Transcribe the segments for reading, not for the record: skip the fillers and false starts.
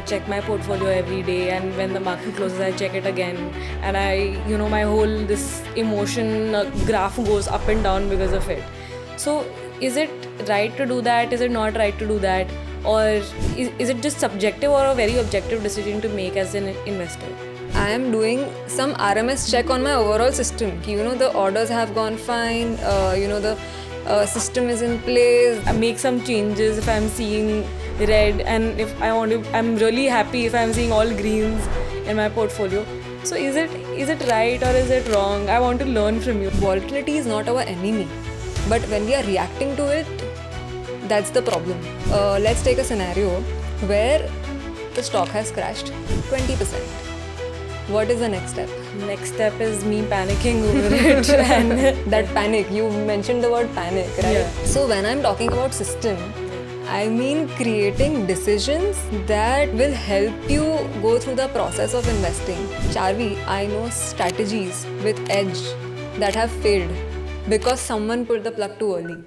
I check my portfolio every day, and when the market closes, I check it again. And my whole this emotion graph goes up and down because of it. So, is it right to do that? Is it not right to do that? Or is it just subjective or a very objective decision to make as an investor? I am doing some RMS check on my overall system. The orders have gone fine, the system is in place. I make some changes if I'm seeing red, and if I want to, I'm really happy if I'm seeing all greens in my portfolio. So is it right or is it wrong? I want to learn from you. Volatility is not our enemy, but when we are reacting to it, that's the problem. Let's take a scenario where the stock has crashed 20%. What is the next step? Next step is me panicking over it. And that panic, you mentioned the word panic, right? Yeah. So when I'm talking about system, I mean creating decisions that will help you go through the process of investing. Charvi, I know strategies with edge that have failed because someone pulled the plug too early.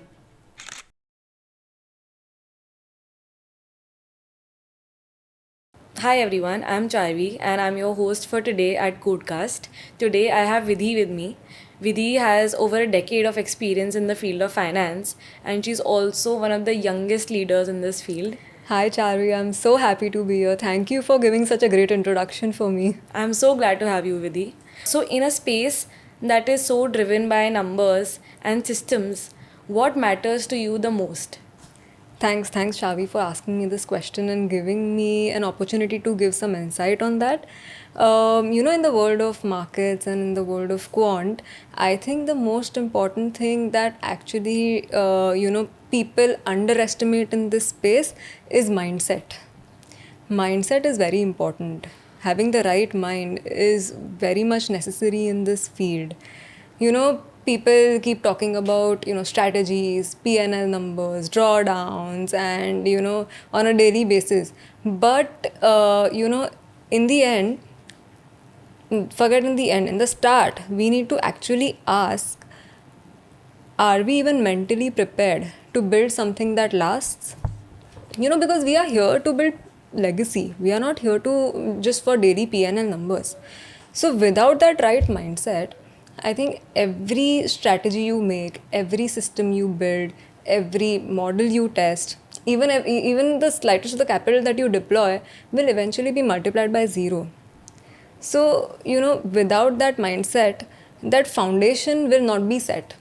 Hi everyone, I'm Charvi and I'm your host for today at Qodecast. Today I have Vidhi with me. Vidhi has over a decade of experience in the field of finance, and she's also one of the youngest leaders in this field. Hi Charvi, I'm so happy to be here. Thank you for giving such a great introduction for me. I'm so glad to have you, Vidhi. So, in a space that is so driven by numbers and systems, what matters to you the most? Thanks Charvi for asking me this question and giving me an opportunity to give some insight on that. In the world of markets and in the world of quant, I think the most important thing that actually, people underestimate in this space is mindset. Mindset is very important. Having the right mind is very much necessary in this field. People keep talking about, strategies, PNL numbers, drawdowns, and, on a daily basis. But, in the end, in the start, we need to actually ask, are we even mentally prepared to build something that lasts? Because we are here to build legacy. We are not here to just for daily PNL numbers. So without that right mindset, I think every strategy you make, every system you build, every model you test, even the slightest of the capital that you deploy will eventually be multiplied by zero. So, without that mindset, that foundation will not be set.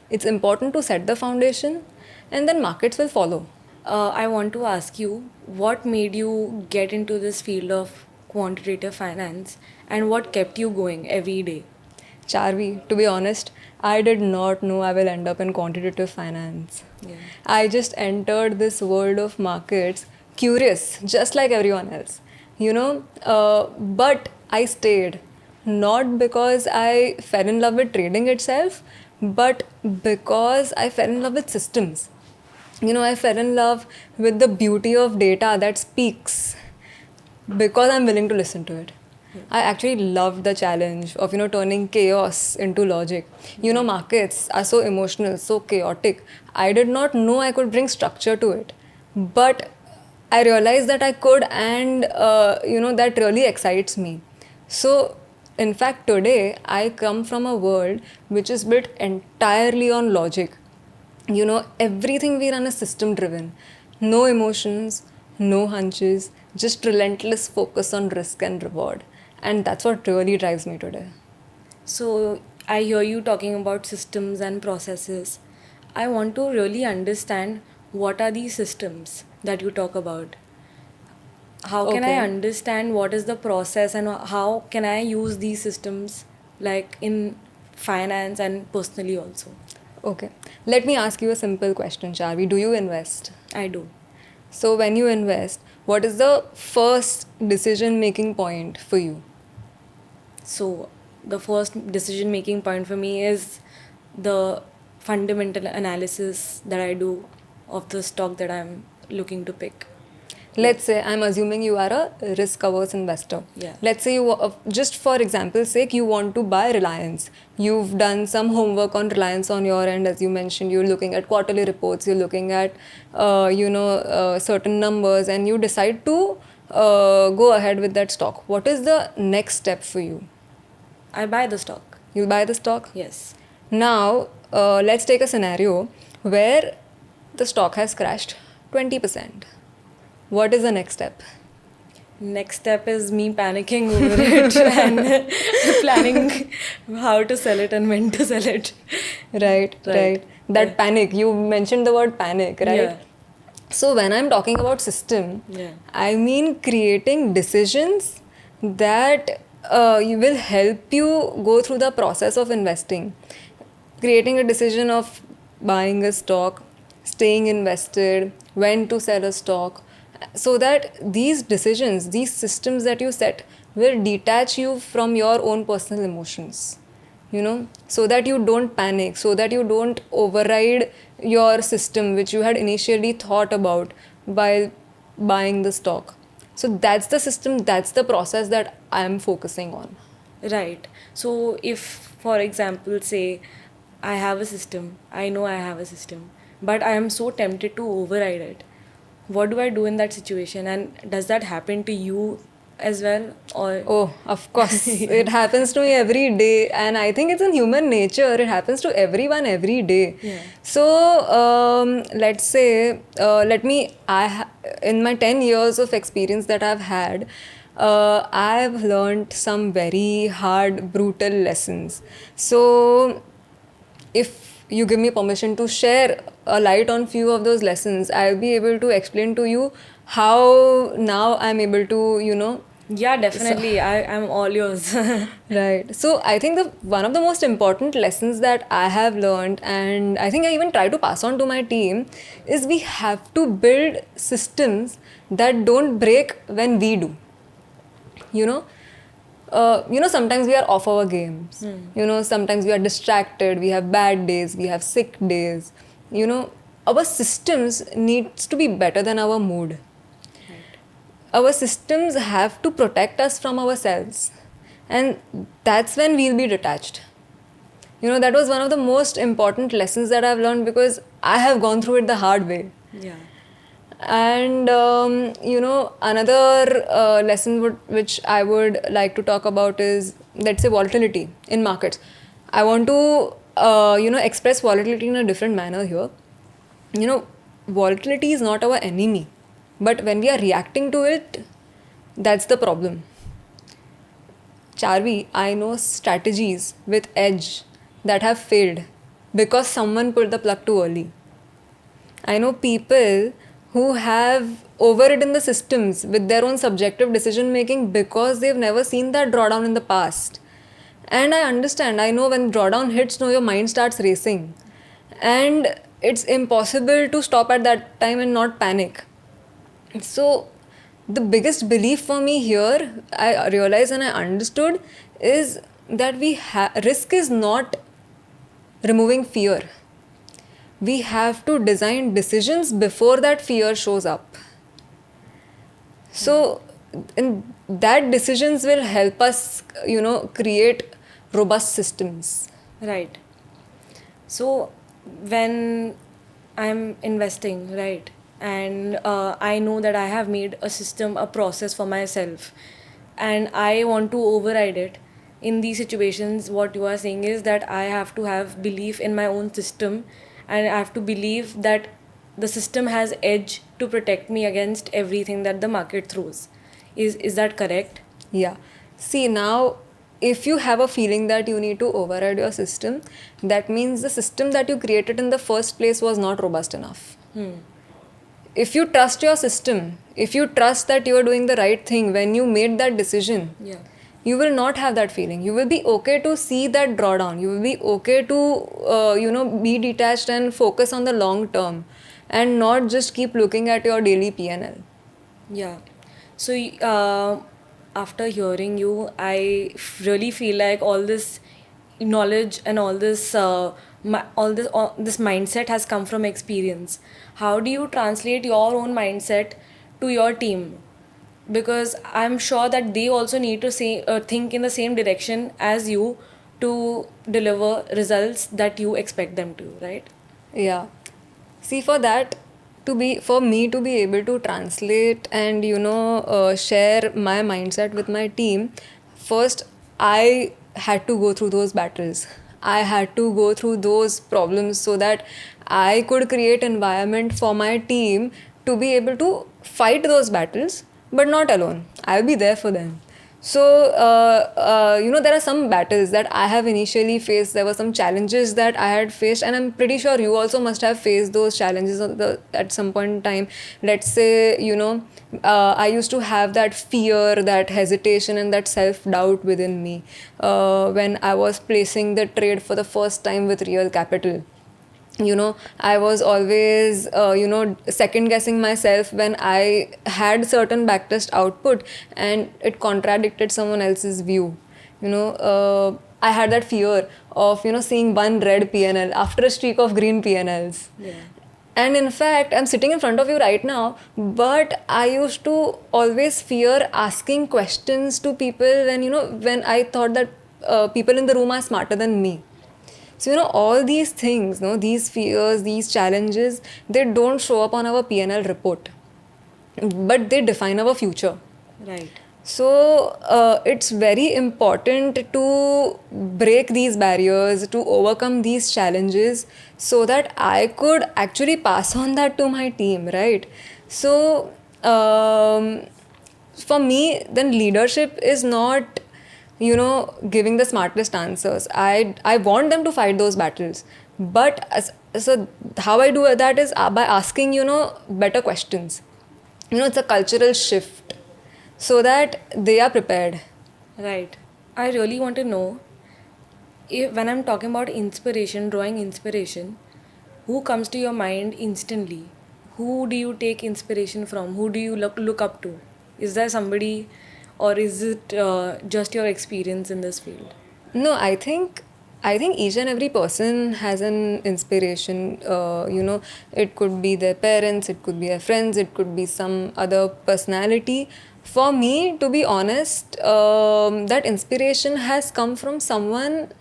It's important to set the foundation and then markets will follow. I want to ask you, what made you get into this field of quantitative finance and what kept you going every day? Charvi, to be honest, I did not know I will end up in quantitative finance. Yeah. I just entered this world of markets curious, just like everyone else. But I stayed. Not because I fell in love with trading itself, but because I fell in love with systems. I fell in love with the beauty of data that speaks because I'm willing to listen to it. I actually loved the challenge of, turning chaos into logic. Markets are so emotional, so chaotic. I did not know I could bring structure to it. But I realized that I could, and, that really excites me. So, in fact, today, I come from a world which is built entirely on logic. Everything we run is system driven. No emotions, no hunches, just relentless focus on risk and reward. And that's what really drives me today. So, I hear you talking about systems and processes. I want to really understand what are these systems that you talk about. How can I Okay. understand what is the process and how can I use these systems like in finance and personally also? Okay. Let me ask you a simple question, Charvi. Do you invest? I do. So when you invest, what is the first decision-making point for you? So the first decision making point for me is the fundamental analysis that I do of the stock that I'm looking to pick. Let's say I'm assuming you are a risk-averse investor. Yeah. Let's say just for example's sake, you want to buy Reliance. You've done some homework on Reliance on your end, as you mentioned. You're looking at quarterly reports. You're looking at, certain numbers, and you decide to go ahead with that stock, what is the next step for you? I buy the stock. You buy the stock? Yes. Now, let's take a scenario where the stock has crashed 20%. What is the next step? Next step is me panicking over it and planning how to sell it and when to sell it. Right. That panic, you mentioned the word panic, right? Yeah. So when I'm talking about system, Yeah. I mean creating decisions that you will help you go through the process of investing. Creating a decision of buying a stock, staying invested, when to sell a stock, so that these decisions, these systems that you set will detach you from your own personal emotions, so that you don't panic, so that you don't override your system which you had initially thought about while buying the stock. So that's the system, that's the process that I'm focusing on. Right. So if, for example, say I have a system, I know I have a system, but I am so tempted to override it. What do I do in that situation? And does that happen to you as well? Or Oh, of course. It happens to me every day, and I think it's in human nature. It happens to everyone every day. Yeah. So, let's say, in my 10 years of experience that I've had, I've learned some very hard, brutal lessons. So, if you give me permission to share a light on few of those lessons, I'll be able to explain to you how now I'm able to, yeah, definitely. I am all yours. Right. So I think the one of the most important lessons that I have learned, and I think I even try to pass on to my team, is we have to build systems that don't break when we do. You know, sometimes we are off our games. Sometimes we are distracted. We have bad days. We have sick days. Our systems needs to be better than our mood. Our systems have to protect us from ourselves, and that's when we'll be detached. That was one of the most important lessons that I've learned, because I have gone through it the hard way. Yeah. And another lesson which I would like to talk about is, let's say, volatility in markets. I want to express volatility in a different manner here. Volatility is not our enemy, but when we are reacting to it, that's the problem. Charvi, I know strategies with edge that have failed because someone pulled the plug too early. I know people who have overridden the systems with their own subjective decision making because they've never seen that drawdown in the past. And I understand, I know when drawdown hits, your mind starts racing. And it's impossible to stop at that time and not panic. So, the biggest belief for me here, I realized and I understood, is that risk is not removing fear. We have to design decisions before that fear shows up. So, that decisions will help us, create robust systems. Right. So when I'm investing, right, and I know that I have made a system, a process for myself, and I want to override it. In these situations, what you are saying is that I have to have belief in my own system, and I have to believe that the system has edge to protect me against everything that the market throws. Is that correct? Yeah. See, now, if you have a feeling that you need to override your system, that means the system that you created in the first place was not robust enough. If you trust your system, if you trust that you are doing the right thing when you made that decision, Yeah. you will not have that feeling. You will be okay to see that drawdown. You will be okay to, be detached and focus on the long term, and not just keep looking at your daily P&L. Yeah. So, after hearing you, really feel like all this knowledge and all this, this mindset has come from experience. How do you translate your own mindset to your team? Because I'm sure that they also need to think in the same direction as you to deliver results that you expect them to, right? Yeah. See, for that, for me to be able to translate and share my mindset with my team, first I had to go through those battles. I had to go through those problems so that I could create environment for my team to be able to fight those battles, but not alone. I'll be there for them. So, there are some battles that I have initially faced. There were some challenges that I had faced, and I'm pretty sure you also must have faced those challenges at some point in time. Let's say, I used to have that fear, that hesitation, and that self doubt within me when I was placing the trade for the first time with real capital. I was always second guessing myself when I had certain backtest output and it contradicted someone else's view. I had that fear of seeing one red PNL after a streak of green PNLs. Yeah. And in fact, I'm sitting in front of you right now, but I used to always fear asking questions to people when I thought that people in the room are smarter than me. So, all these things, these fears, these challenges, they don't show up on our PNL report, but they define our future. Right. So, it's very important to break these barriers, to overcome these challenges so that I could actually pass on that to my team, right? So, for me, then leadership is not giving the smartest answers. I want them to fight those battles, but so how I do that is by asking better questions. It's a cultural shift so that they are prepared. Right. I really want to know, when I'm talking about inspiration, drawing inspiration, who comes to your mind instantly? Who do you take inspiration from? Who do you look up to? Is there somebody, or is it just your experience in this field? No, I think each and every person has an inspiration. It could be their parents, it could be their friends, it could be some other personality. For me, to be honest, that inspiration has come from someone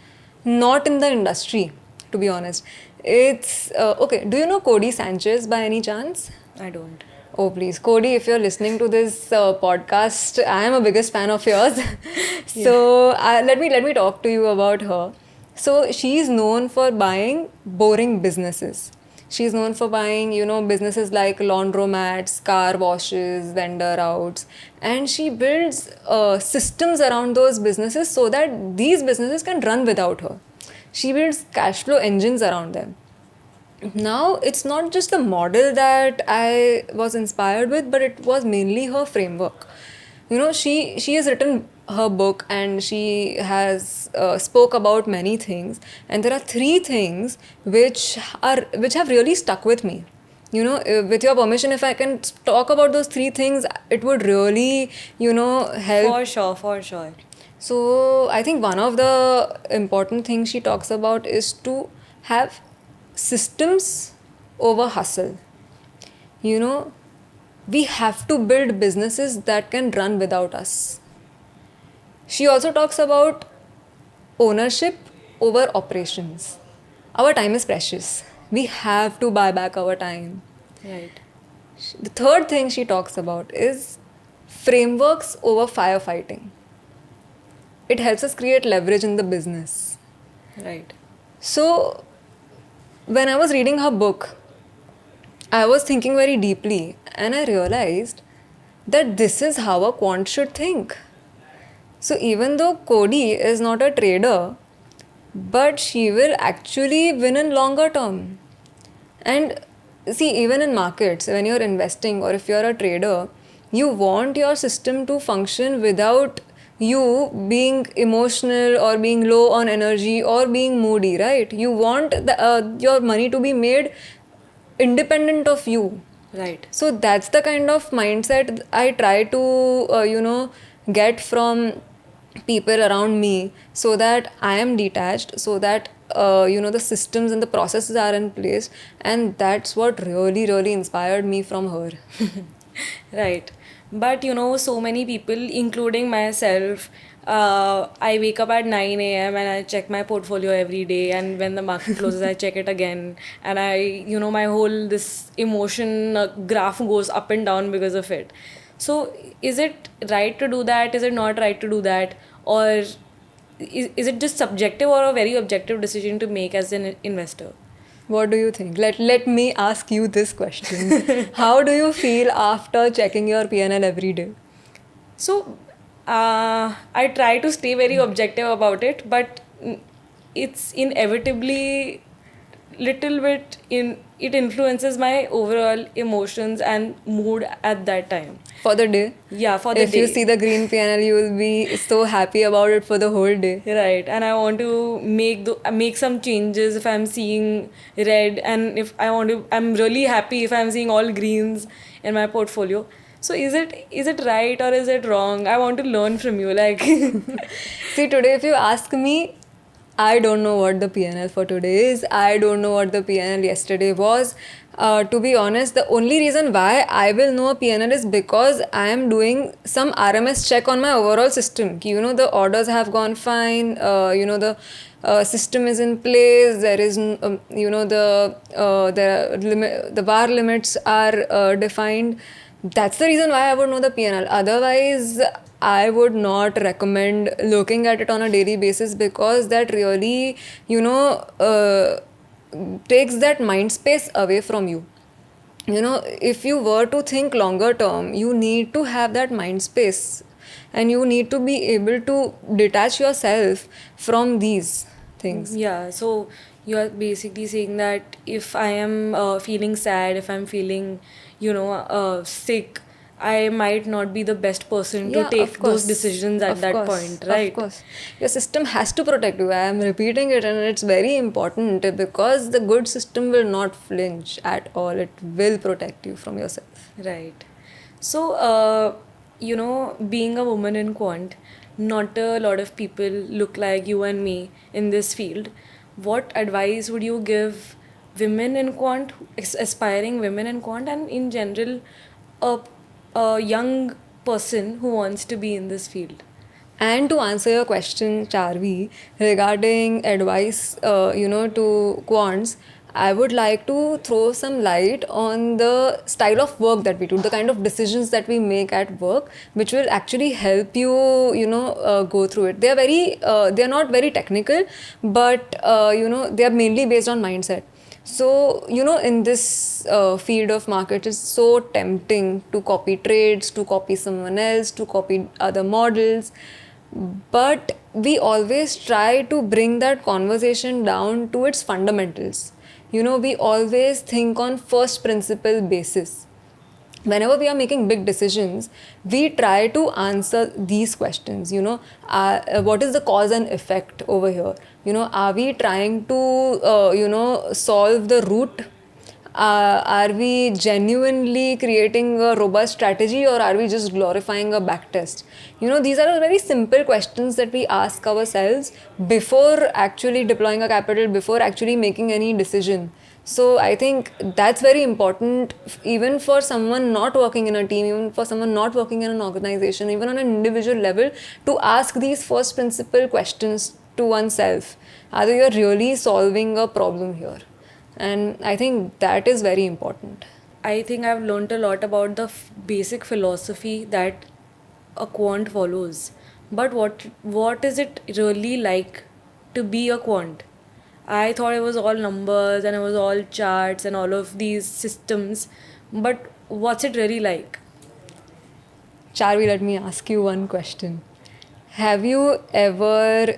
not in the industry, to be honest. It's okay. Do you know Cody Sanchez by any chance? I don't. Oh, please. Cody, if you're listening to this podcast, I am a biggest fan of yours. So let me talk to you about her. So she's known for buying boring businesses. She's known for buying, businesses like laundromats, car washes, vendor outs. And she builds systems around those businesses so that these businesses can run without her. She builds cash flow engines around them. Now, it's not just the model that I was inspired with, but it was mainly her framework. She has written her book and she has spoke about many things, and there are three things which have really stuck with me. With your permission, if I can talk about those three things, it would really help. For sure. So I think one of the important things she talks about is to have systems over hustle. We have to build businesses that can run without us. She also talks about ownership over operations. Our time is precious. We have to buy back our time. Right. The third thing she talks about is frameworks over firefighting. It helps us create leverage in the business. Right. So, when I was reading her book, I was thinking very deeply and I realized that this is how a quant should think. So, even though Cody is not a trader, but she will actually win in longer term. And see, even in markets, when you're investing or if you're a trader, you want your system to function without you being emotional or being low on energy or being moody, right? You want your money to be made independent of you. Right. So that's the kind of mindset I try to, get from people around me so that I am detached, so that, the systems and the processes are in place. And that's what really, really inspired me from her. Right. But so many people, including myself, I wake up at 9 a.m. and I check my portfolio every day. And when the market closes, I check it again. And my whole this emotion graph goes up and down because of it. So, is it right to do that? Is it not right to do that? Or is it just subjective or a very objective decision to make as an investor? What do you think? Let me ask you this question. How do you feel after checking your PNL every day? So, I try to stay very objective about it, but it's inevitably little bit it influences my overall emotions and mood at that time. For the day? Yeah, for the If day. you see the green PNL, you will be so happy about it for the whole day. Right, and I want to make some changes if I'm seeing red, and if I'm really happy if I'm seeing all greens in my portfolio. So is it right or is it wrong? I want to learn from you. Like, See, today, if you ask me, I don't know what the PNL for today is. I don't know what the PNL yesterday was. To be honest, the only reason why I will know a PNL is because I am doing some RMS check on my overall system. The orders have gone fine. The system is in place. There is, the bar limits are defined. That's the reason why I would know the PNL. Otherwise, I would not recommend looking at it on a daily basis, because that really, takes that mind space away from you. If you were to think longer term, you need to have that mind space, and you need to be able to detach yourself from these things. yeah, so you are basically saying that if I am feeling sad, if I'm feeling, sick, I might not be the best person to Yeah, take of those course. decisions at Of that course. point, right? Of course. Your system has to protect you. I am repeating it, and it's very important, because the good system will not flinch at all. It will protect you from yourself. Right. So, being a woman in quant, not a lot of people look like you and me in this field. What advice would you give women in quant, aspiring women in quant, and in general, a, a young person who wants to be in this field? And to answer your question, Charvi, regarding advice, to quants, I would like to throw some light on the style of work that we do, the kind of decisions that we make at work, which will actually help you, go through it. They are not very technical, but, they are mainly based on mindset. So, in this field of market, it's so tempting to copy trades, to copy someone else, to copy other models. But we always try to bring that conversation down to its fundamentals. We always think on first principle basis. Whenever we are making big decisions, we try to answer these questions. What is the cause and effect over here? Are we trying to, solve the root? Are we genuinely creating a robust strategy, or are we just glorifying a backtest? These are very simple questions that we ask ourselves before actually deploying a capital, before actually making any decision. So I think that's very important, even for someone not working in a team, even for someone not working in an organization, even on an individual level, to ask these first principle questions to oneself. Are you really solving a problem here? And I think that is very important. I think I've learned a lot about the basic philosophy that a quant follows. But what is it really like to be a quant? I thought it was all numbers and it was all charts and all of these systems. But what's it really like? Charvi, let me ask you one question. Have you ever,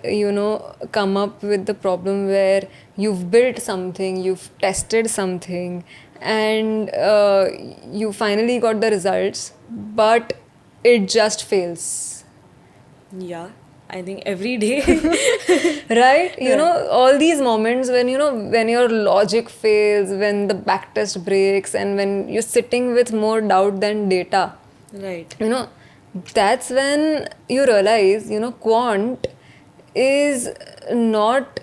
come up with the problem where you've built something, you've tested something, and you finally got the results, but it just fails? Yeah, I think every day. Right? All these moments when, when your logic fails, when the backtest breaks, and when you're sitting with more doubt than data. Right. That's when you realize, quant is not,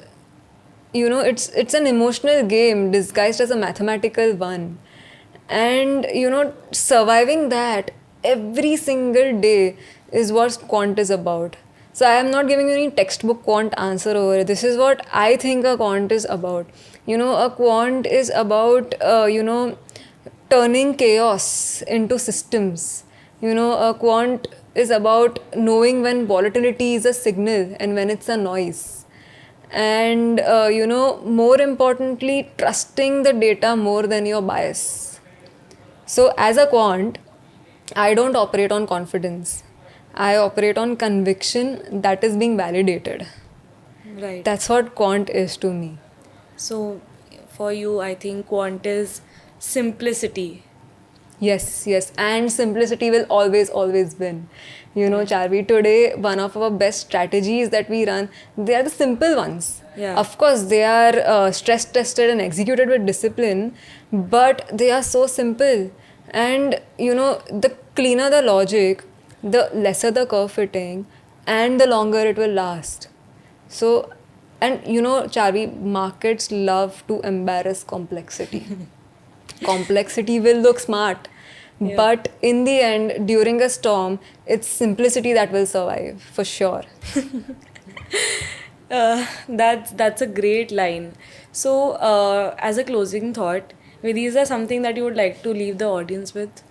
it's an emotional game disguised as a mathematical one. And, surviving that every single day is what quant is about. So I am not giving you any textbook quant answer over it. This is what I think a quant is about. A quant is about turning chaos into systems. A quant is about knowing when volatility is a signal and when it's a noise. And more importantly, trusting the data more than your bias. So as a quant, I don't operate on confidence. I operate on conviction that is being validated. Right. That's what quant is to me. So for you, I think quant is simplicity. Yes, yes. And simplicity will always, always win. Charvi, today, one of our best strategies that we run, they are the simple ones. Yeah. Of course, they are stress tested and executed with discipline, but they are so simple. And, the cleaner the logic, the lesser the curve fitting, and the longer it will last. So, and Charvi, markets love to embarrass complexity. Complexity will look smart, but in the end, during a storm, it's simplicity that will survive for sure. That's a great line. So, as a closing thought, Vidhi, is there something that you would like to leave the audience with?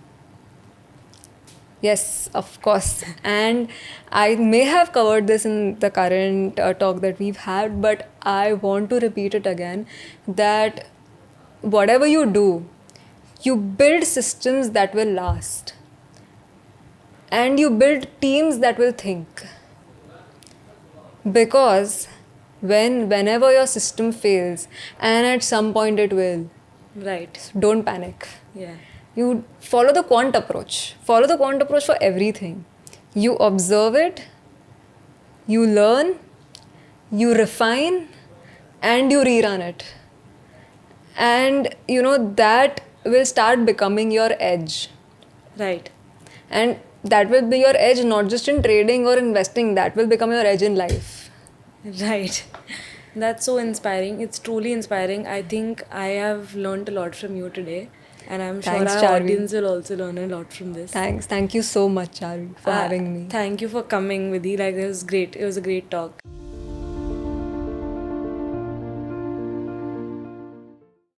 Yes, of course. And I may have covered this in the current talk that we've had, but I want to repeat it again that whatever you do, you build systems that will last. And you build teams that will think. Because whenever your system fails, and at some point it will, Right. don't panic. Yeah. You follow the quant approach. Follow the quant approach for everything. You observe it, you learn, you refine, and you rerun it. And that will start becoming your edge. Right. And that will be your edge not just in trading or investing, that will become your edge in life. Right. That's so inspiring. It's truly inspiring. I think I have learned a lot from you today. And I'm sure Thanks, our Charvi. audience will also learn a lot from this. Thanks. Thank you so much, Charvi, for having me. Thank you for coming, Vidhi. Like, it was great. It was a great talk.